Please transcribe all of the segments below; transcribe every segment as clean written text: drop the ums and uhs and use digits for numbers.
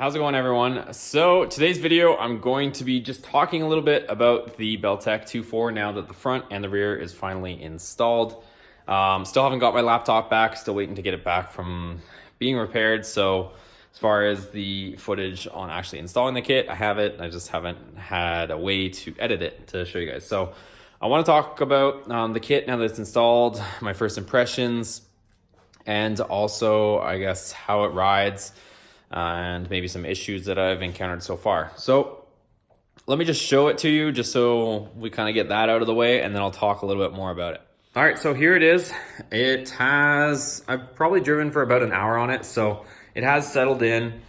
How's it going, everyone? So today's video, I'm going to be just talking a little bit about the Belltech 2.4 now that the front and the rear is finally installed. Still haven't got my laptop back, still waiting to get it back from being repaired. So as far as the footage on actually installing the kit, I have it. I just haven't had a way to edit it to show you guys. So I want to talk about the kit now that it's installed, my first impressions, and also, I guess, how it rides, and maybe some issues that I've encountered so far. So let me just show it to you just so we kind of get that out of the way, and then I'll talk a little bit more about it. All right, so here it is. I've probably driven for about an hour on it, so it has settled in.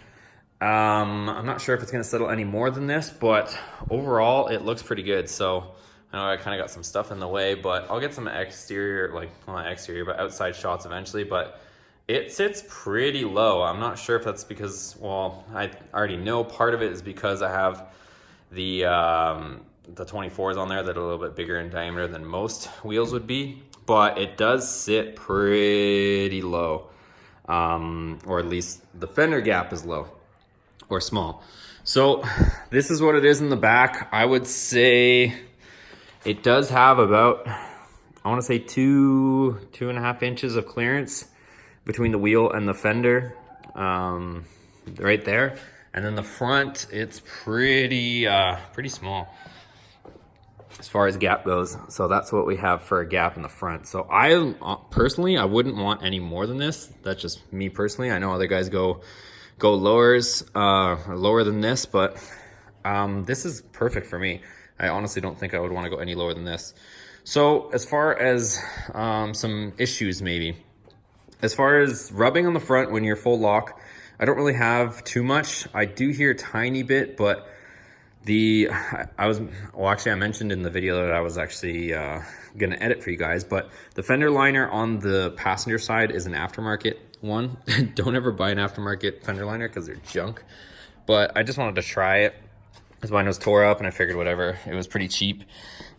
I'm not sure if it's gonna settle any more than this, but overall it looks pretty good. So I know I kind of got some stuff in the way, but I'll get some exterior, well, not exterior, but outside shots eventually. But it sits pretty low. I'm not sure if that's because, well, I already know part of it is because I have the 24s on there that are a little bit bigger in diameter than most wheels would be, but it does sit pretty low, or at least the fender gap is low or small. So this is what it is in the back. I would say it does have about, I want to say 2.5 inches of clearance between the wheel and the fender, right there. And then the front, it's pretty small as far as gap goes. So that's what we have for a gap in the front. So I personally, I wouldn't want any more than this. That's just me personally. I know other guys go lower than this, but this is perfect for me. I honestly don't think I would want to go any lower than this. So as far as some issues maybe, as far as rubbing on the front when you're full lock, I don't really have too much. I do hear a tiny bit, but I mentioned in the video that I was actually gonna edit for you guys, but the fender liner on the passenger side is an aftermarket one. Don't ever buy an aftermarket fender liner because they're junk. But I just wanted to try it because mine was tore up and I figured whatever, it was pretty cheap.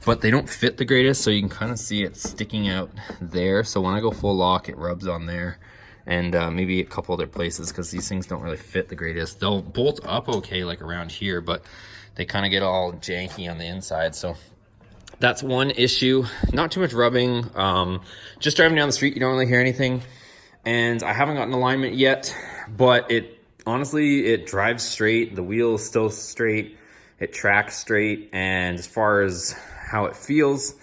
But they don't fit the greatest, so you can kind of see it sticking out there. So when I go full lock, it rubs on there, and maybe a couple other places, because these things don't really fit the greatest. They'll bolt up okay, like around here, but they kind of get all janky on the inside. So that's one issue. Not too much rubbing. Just driving down the street, you don't really hear anything. And I haven't gotten alignment yet, but honestly, it drives straight. The wheel is still straight. It tracks straight, and as far as how it feels,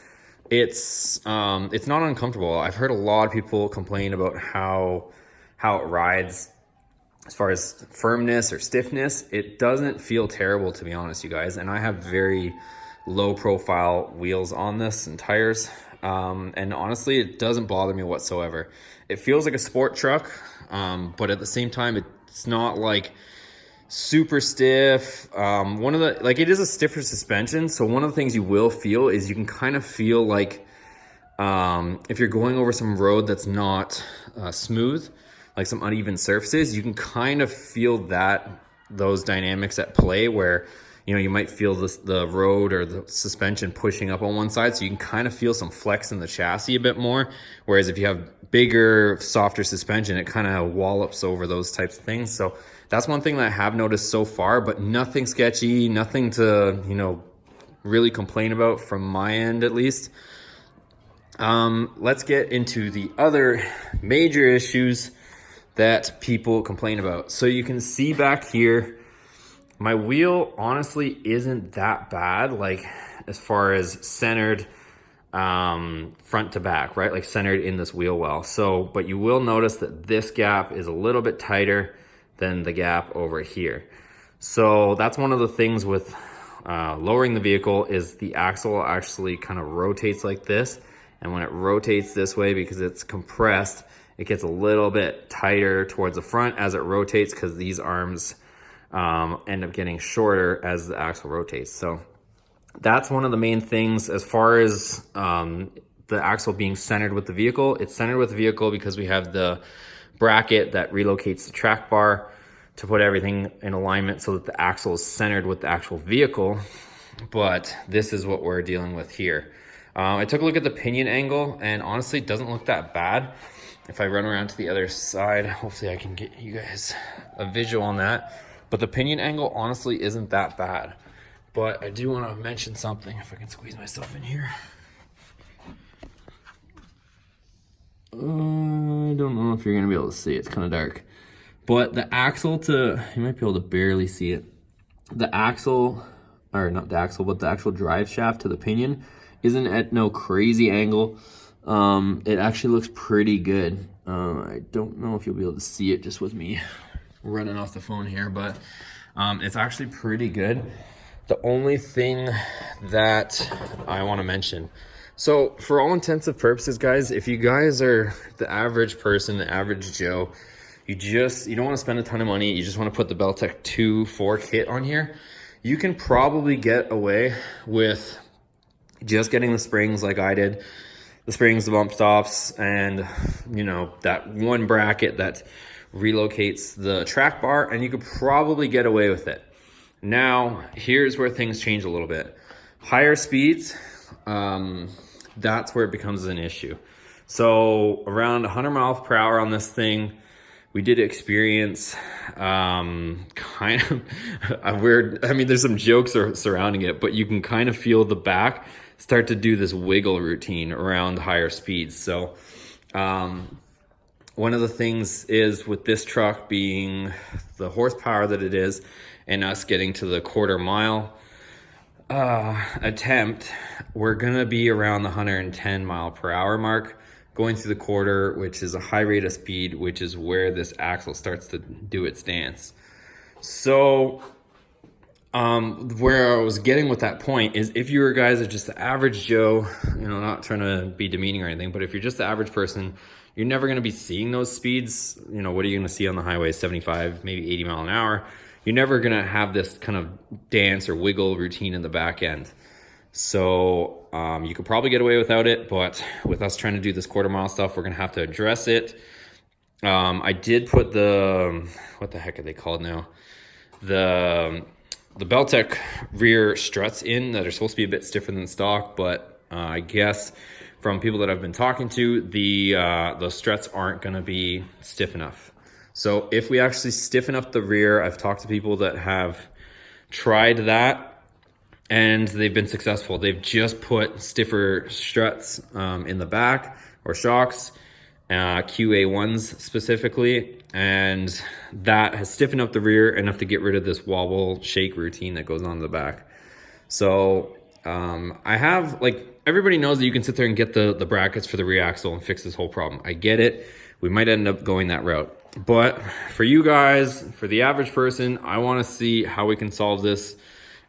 it's not uncomfortable. I've heard a lot of people complain about how it rides as far as firmness or stiffness. It doesn't feel terrible, to be honest, you guys. And I have very low profile wheels on this and tires, and honestly, it doesn't bother me whatsoever. It feels like a sport truck, but at the same time, it's not like super stiff. It is a stiffer suspension, so one of the things you will feel is you can kind of feel like if you're going over some road that's not smooth, like some uneven surfaces, you can kind of feel those dynamics at play where, you know, you might feel the road or the suspension pushing up on one side, so you can kind of feel some flex in the chassis a bit more. Whereas if you have bigger, softer suspension, it kind of wallops over those types of things. So that's one thing that I have noticed so far, but nothing sketchy, nothing to, you know, really complain about from my end, at least. Let's get into the other major issues that people complain about. So you can see back here, my wheel honestly isn't that bad, like as far as centered front to back, right? Like centered in this wheel well. So, but you will notice that this gap is a little bit tighter than the gap over here. So that's one of the things with lowering the vehicle is the axle actually kind of rotates like this. And when it rotates this way, because it's compressed, it gets a little bit tighter towards the front as it rotates, because these arms end up getting shorter as the axle rotates. So that's one of the main things as far as the axle being centered with the vehicle. It's centered with the vehicle because we have the bracket that relocates the track bar to put everything in alignment so that the axle is centered with the actual vehicle. But this is what we're dealing with here. I took a look at the pinion angle, and honestly, it doesn't look that bad. If I run around to the other side, hopefully I can get you guys a visual on that. but the pinion angle honestly isn't that bad. But I do want to mention something, if I can squeeze myself in here. I don't know if you're gonna be able to see it, it's kind of dark. But the axle you might be able to barely see it. The axle, or not the axle, but the actual drive shaft to the pinion isn't at no crazy angle. It actually looks pretty good. I don't know if you'll be able to see it just with me running off the phone here, but it's actually pretty good. The only thing that I want to mention, so for all intents and purposes, guys, if you guys are the average person, the average Joe, you don't want to spend a ton of money, you just want to put the Belltech 2.4 kit on here, you can probably get away with just getting the springs like I did, the springs, the bump stops, and you know, that one bracket that relocates the track bar, and you could probably get away with it. Now, here's where things change a little bit. Higher speeds, that's where it becomes an issue. So around 100 miles per hour on this thing, we did experience kind of a weird, I mean, there's some jokes surrounding it, but you can kind of feel the back start to do this wiggle routine around higher speeds. So one of the things is with this truck being the horsepower that it is and us getting to the quarter mile attempt, we're gonna be around the 110 mile per hour mark going through the quarter, which is a high rate of speed, which is where this axle starts to do its dance. So where I was getting with that point is, if you guys are just the average Joe, you know, not trying to be demeaning or anything, but if you're just the average person, you're never going to be seeing those speeds. You know, what are you going to see on the highway? 75, maybe 80 mile an hour. You're never going to have this kind of dance or wiggle routine in the back end. So you could probably get away without it, but with us trying to do this quarter mile stuff, we're going to have to address it. I did put the, what the heck are they called now? The Belltech rear struts in that are supposed to be a bit stiffer than stock, but I guess from people that I've been talking to, those struts aren't going to be stiff enough. So if we actually stiffen up the rear, I've talked to people that have tried that and they've been successful. They've just put stiffer struts in the back, or shocks, QA1s specifically, and that has stiffened up the rear enough to get rid of this wobble shake routine that goes on in the back. So I have, like, everybody knows that you can sit there and get the brackets for the rear axle and fix this whole problem. I get it. We might end up going that route. But for you guys, for the average person, I want to see how we can solve this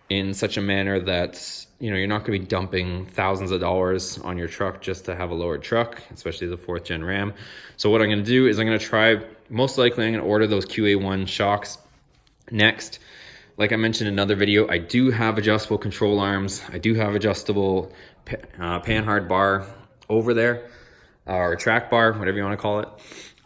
in such a manner that, you know, you're not going to be dumping thousands of dollars on your truck just to have a lowered truck, especially the 4th gen Ram. So what I'm going to do is I'm going to try, most likely I'm going to order those QA1 shocks next. Like I mentioned in another video, I do have adjustable control arms. I do have adjustable panhard bar over there, or track bar, whatever you want to call it.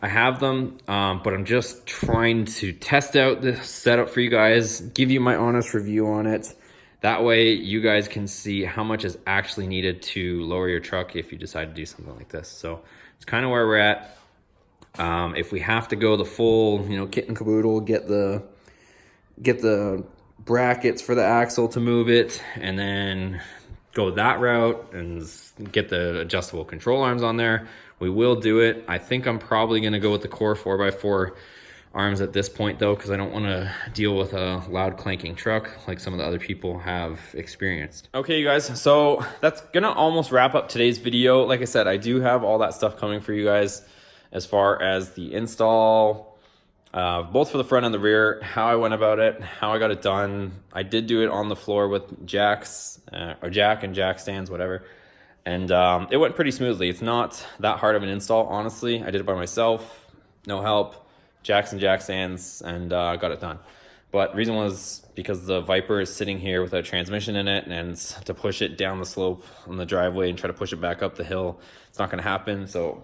I have them, but I'm just trying to test out this setup for you guys, give you my honest review on it. That way you guys can see how much is actually needed to lower your truck if you decide to do something like this. So it's kind of where we're at. If we have to go the full, you know, kit and caboodle, get the brackets for the axle to move it, and then go that route and get the adjustable control arms on there, we will do it. I think I'm probably going to go with the core 4x4 arms at this point though, because I don't want to deal with a loud clanking truck like some of the other people have experienced. Okay, you guys, so that's gonna almost wrap up today's video. Like I said, I do have all that stuff coming for you guys as far as the install, both for the front and the rear, how I went about it, how I got it done. I did do it on the floor with jacks, or jack and jack stands, whatever. And it went pretty smoothly. It's not that hard of an install, honestly. I did it by myself, no help, jacks and jack stands, and got it done. But the reason was because the Viper is sitting here with a transmission in it, and to push it down the slope on the driveway and try to push it back up the hill, it's not gonna happen. So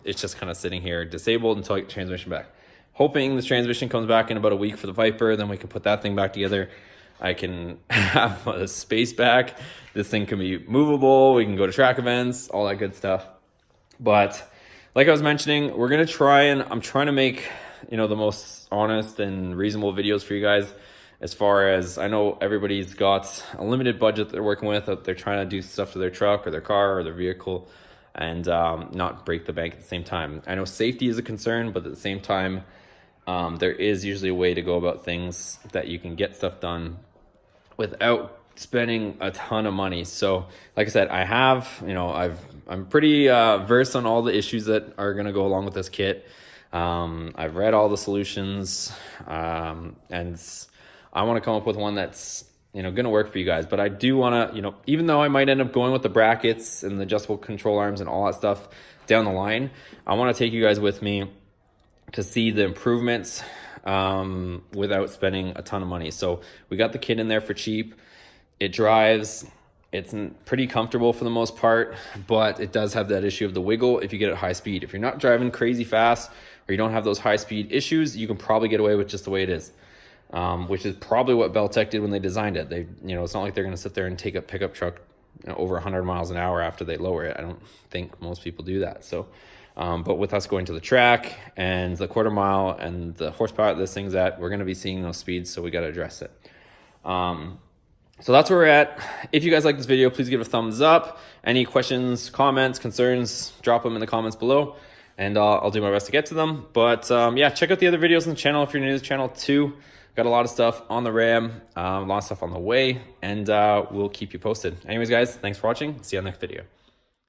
it's just kind of sitting here disabled until I get the transmission back. Hoping this transmission comes back in about a week for the Viper, then we can put that thing back together. I can have a space back. This thing can be movable. We can go to track events, all that good stuff. But like I was mentioning, we're going to try, and I'm trying to make you know, the most honest and reasonable videos for you guys. As far as I know, everybody's got a limited budget they're working with. They're trying to do stuff to their truck or their car or their vehicle and not break the bank at the same time. I know safety is a concern, but at the same time, there is usually a way to go about things that you can get stuff done without spending a ton of money. So like I said, I'm pretty versed on all the issues that are going to go along with this kit. I've read all the solutions, and I want to come up with one that's, you know, going to work for you guys. But I do want to, you know, even though I might end up going with the brackets and the adjustable control arms and all that stuff down the line, I want to take you guys with me to see the improvements without spending a ton of money. So we got the kit in there for cheap. It drives. It's pretty comfortable for the most part, but it does have that issue of the wiggle if you get at high speed. If you're not driving crazy fast or you don't have those high speed issues, you can probably get away with just the way it is. Which is probably what Belltech did when they designed it. They, you know, it's not like they're going to sit there and take a pickup truck, you know, over 100 miles an hour after they lower it. I don't think most people do that. So, but with us going to the track and the quarter mile and the horsepower that this thing's at, we're going to be seeing those speeds. So we got to address it. So that's where we're at. If you guys like this video, please give it a thumbs up. Any questions, comments, concerns, drop them in the comments below, and I'll do my best to get to them. But yeah, check out the other videos on the channel if you're new to the channel too. Got a lot of stuff on the Ram, a lot of stuff on the way, and we'll keep you posted. Anyways, guys, thanks for watching. See you on the next video.